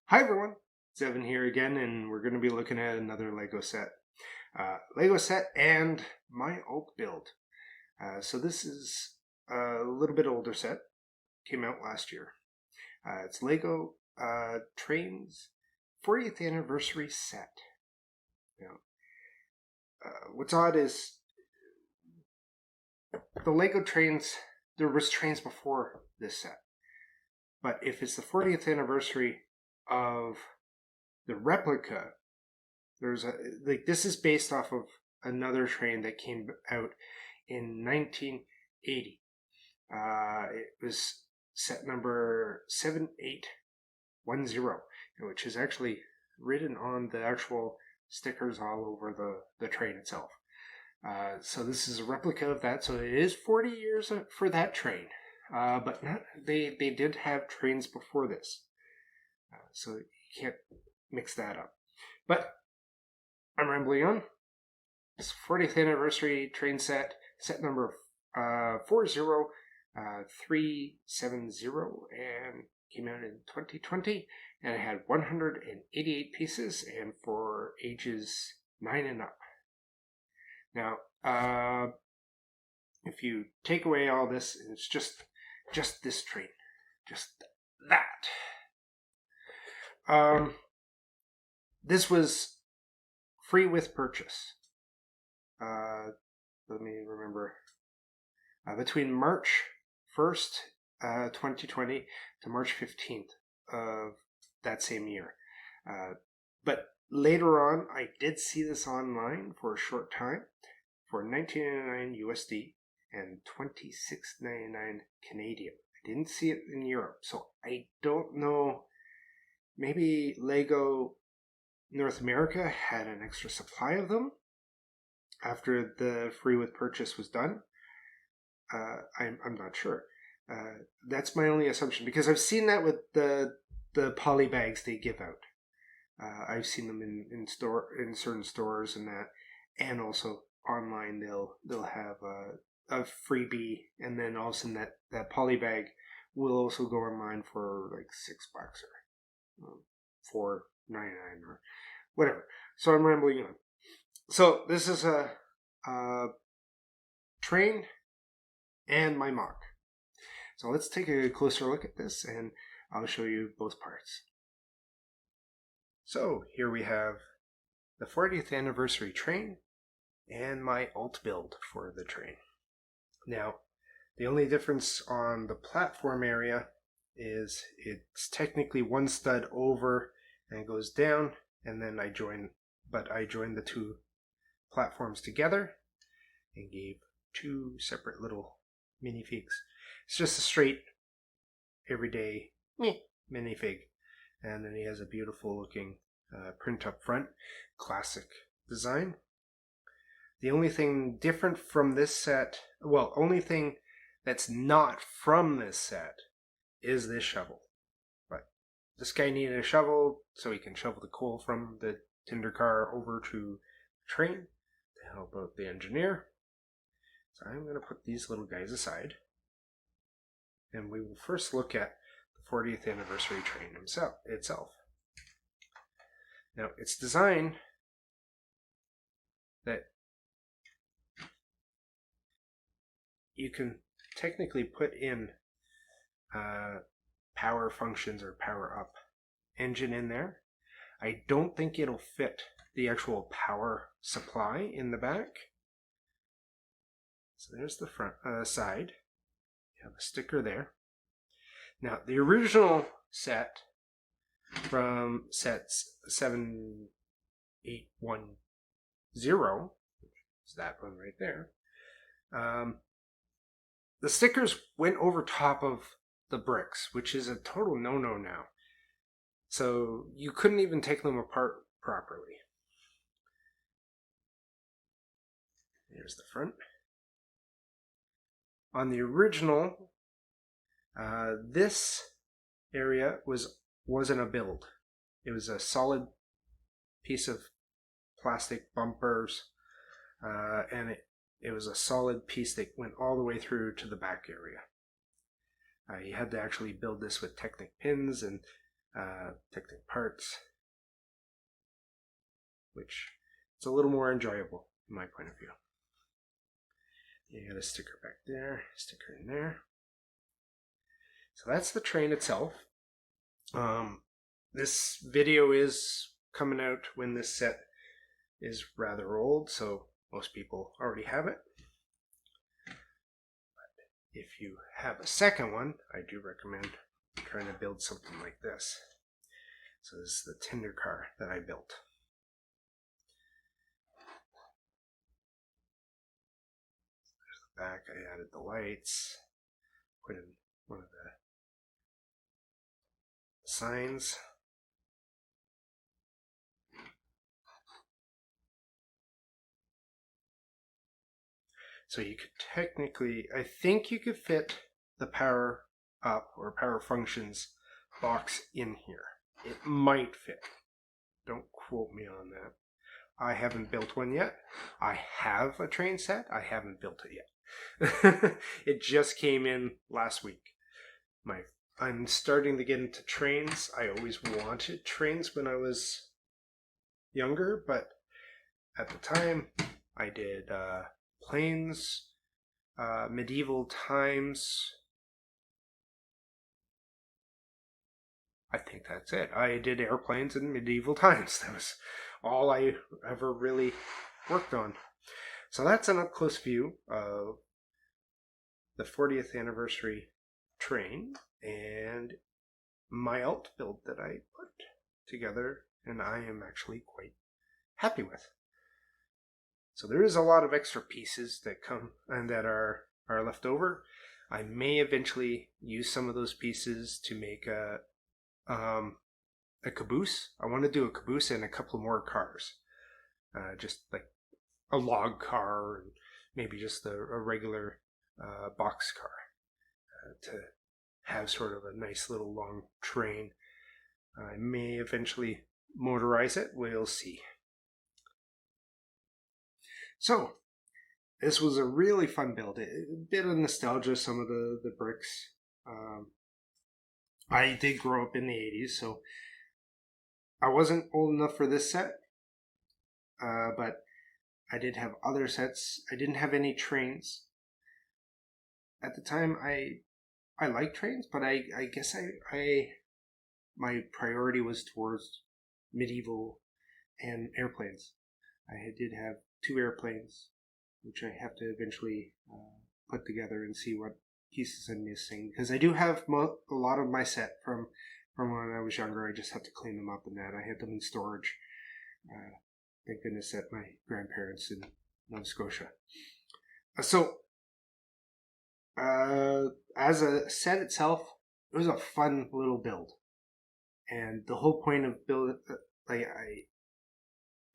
Hi everyone, it's Evan here again, and we're going to be looking at another Lego set. Lego set and my Oak build. So this is a little bit older set, came out last year. It's Lego Trains 40th anniversary set. Now, what's odd is the Lego Trains, there was trains before this set. But if it's the 40th anniversary of the replica, this is based off of another train that came out in 1980. It was set number 7810, which is actually written on the actual stickers all over the train itself. So this is a replica of that. So it is 40 years for that train. But they did have trains before this. So you can't mix that up. But I'm rambling on. It's 40th anniversary train set number 40370, and came out in 2020, and it had 188 pieces and for ages 9 and up. Now, if you take away all this, it's just this train, just that. This was free with purchase. Let me remember. Between March 1st, 2020 to March 15th of that same year. But later on, I did see this online for a short time for $19.99 USD and $26.99 Canadian. I didn't see it in Europe, so I don't know. Maybe Lego North America had an extra supply of them after the free with purchase was done. I'm not sure. That's my only assumption, because I've seen that with the poly bags they give out. I've seen them in certain stores and that, and also online they'll have a freebie, and then all of a sudden that poly bag will also go online for like $6 or $4.99 or whatever. So I'm rambling on. So this is a train and my mock. So let's take a closer look at this, and I'll show you both parts. So here we have the 40th anniversary train and my alt build for the train. Now, the only difference on the platform area is it's technically one stud over and it goes down, and then I joined the two platforms together and gave two separate little minifigs. It's just a straight, everyday minifig. And then he has a beautiful looking print up front, classic design. The only thing different from this set, only thing that's not from this set is this shovel. But this guy needed a shovel so he can shovel the coal from the tinder car over to the train to help out the engineer. So I'm going to put these little guys aside, and we will first look at the 40th anniversary train itself. Now, it's designed that you can technically put in power functions or power up engine in there. I don't think it'll fit the actual power supply in the back. So there's the front side. You have a sticker there. Now, the original set from sets 7810, which is that one right there, the stickers went over top of the bricks, which is a total no-no now. So you couldn't even take them apart properly. Here's the front. On the original, this area wasn't a build. It was a solid piece of plastic bumpers, and it was a solid piece that went all the way through to the back area. You had to actually build this with Technic pins, and protecting parts, which it's a little more enjoyable in my point of view. You got a sticker back there, sticker in there. So that's the train itself. This video is coming out when this set is rather old, so most people already have it. But if you have a second one, I do recommend trying to build something like this. So this is the Tinder car that I built. There's the back. I added the lights, put in one of the signs. So you could technically, I think you could fit the power up or power functions box in here. It might fit. Don't quote me on that. I haven't built one yet. I have a train set. I haven't built it yet. It just came in last week. I'm starting to get into trains. I always wanted trains when I was younger, but at the time I did planes, medieval times. I think that's it. I did airplanes in medieval times. That was all I ever really worked on. So that's an up-close view of the 40th anniversary train and my alt build that I put together, and I am actually quite happy with. So there is a lot of extra pieces that come and that are left over. I may eventually use some of those pieces to make a caboose. I want to do a caboose and a couple more cars, just like a log car and maybe just a regular box car to have sort of a nice little long train. I may eventually motorize it. We'll see. So this was a really fun build. A bit of nostalgia, some of the bricks. I did grow up in the 80s, so I wasn't old enough for this set, but I did have other sets. I didn't have any trains. At the time, I liked trains, but I guess my priority was towards medieval and airplanes. I did have 2 airplanes, which I have to eventually put together and see what pieces I'm missing, because I do have a lot of my set from when I was younger. I just have to clean them up and that. I had them in storage. Thank goodness at my grandparents in Nova Scotia. So as a set itself, it was a fun little build, and the whole point of build, like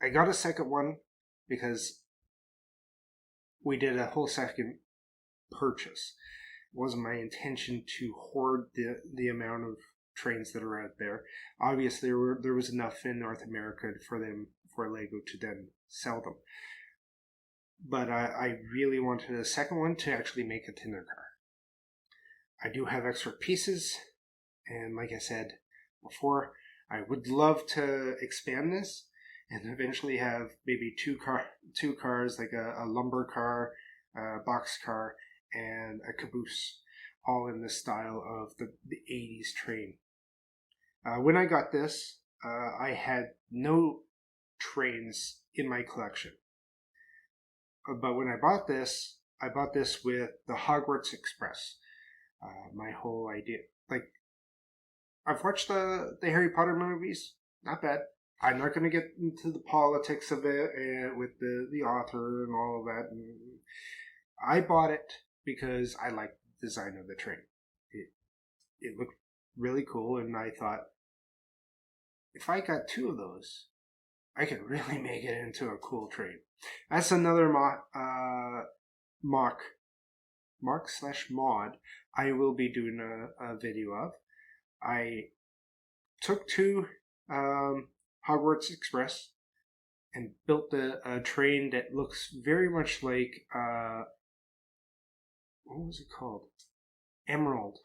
I got a second one because we did a whole second purchase. It wasn't my intention to hoard the amount of trains that are out there. Obviously, there was enough in North America for Lego to then sell them. But I really wanted a second one to actually make a Tinder car. I do have extra pieces, and like I said before, I would love to expand this and eventually have maybe two cars, like a lumber car, a box car, and a caboose, all in the style of the 80s train. When I got this, I had no trains in my collection. But when I bought this with the Hogwarts Express. My whole idea, like, I've watched the Harry Potter movies, not bad. I'm not going to get into the politics of it and with the author and all of that. And I bought it because I liked the design of the train. It looked really cool, and I thought, if I got 2 of those, I could really make it into a cool train. That's another mock/mod I will be doing a video of. I took 2 Hogwarts Express and built a train that looks very much like what was it called? Emerald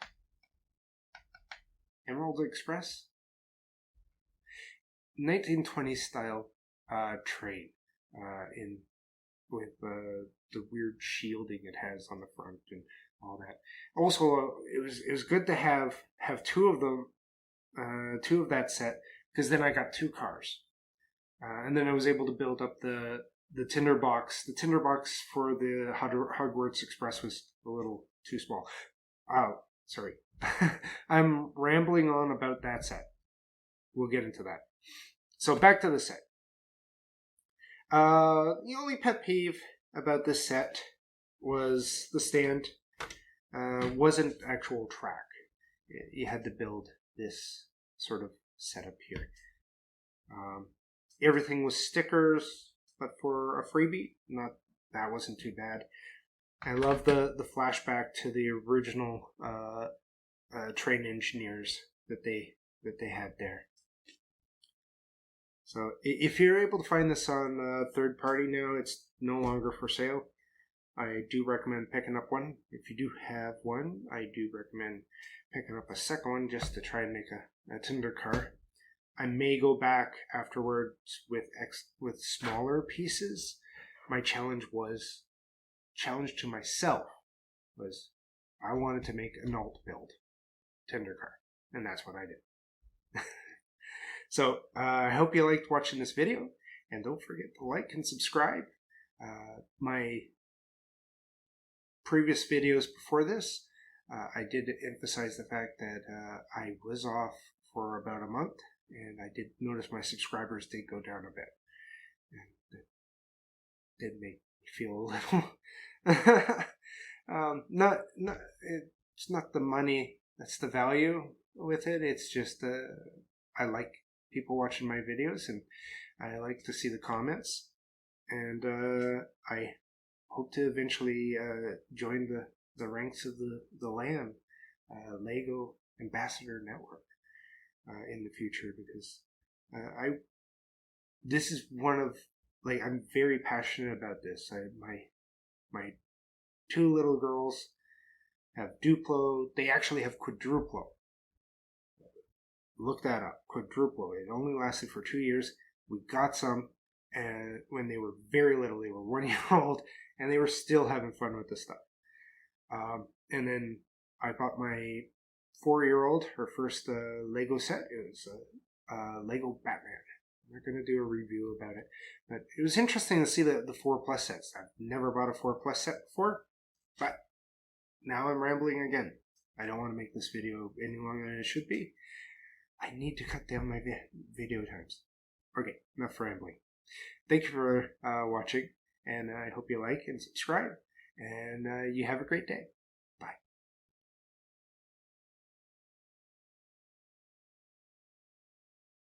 Express? 1920s style train in with the weird shielding it has on the front and all that. Also, it was good to have two of them, two of that set, because then I got two cars, and then I was able to build up the tinderbox. The tinderbox for the Hogwarts Express was a little too small. Oh, sorry. I'm rambling on about that set. We'll get into that. So back to the set. The only pet peeve about this set was the stand. Wasn't actual track. You had to build this sort of setup here. Everything was stickers, but for a freebie, that wasn't too bad. I love the flashback to the original train engineers that they had there. So if you're able to find this on third party now, it's no longer for sale. I do recommend picking up one. If you do have one, I do recommend picking up a second one just to try and make a Tinder car. I may go back afterwards with smaller pieces. My challenge to myself was I wanted to make an alt build Tinder car, and that's what I did. So I hope you liked watching this video, and don't forget to like and subscribe. My previous videos before this, I did emphasize the fact that I was off for about a month, and I did notice my subscribers did go down a bit, and it did make me feel a little it's not the money that's the value with it. It's just I like people watching my videos, and I like to see the comments, and I hope to eventually join the ranks of the LAN Lego Ambassador Network in the future, because this is one of, like, I'm very passionate about this. My two little girls have Duplo. They actually have Quadruplo. Look that up, Quadruplo. It only lasted for 2 years. We got some, and when they were very little, they were 1 year old, and they were still having fun with the stuff. And then I bought my 4-year-old her first Lego set. It was Lego Batman. We're going to do a review about it. But it was interesting to see the 4+ sets. I've never bought a 4+ set before, but now I'm rambling again. I don't want to make this video any longer than it should be. I need to cut down my video times. Okay, enough rambling. Thank you for watching, and I hope you like and subscribe, and you have a great day.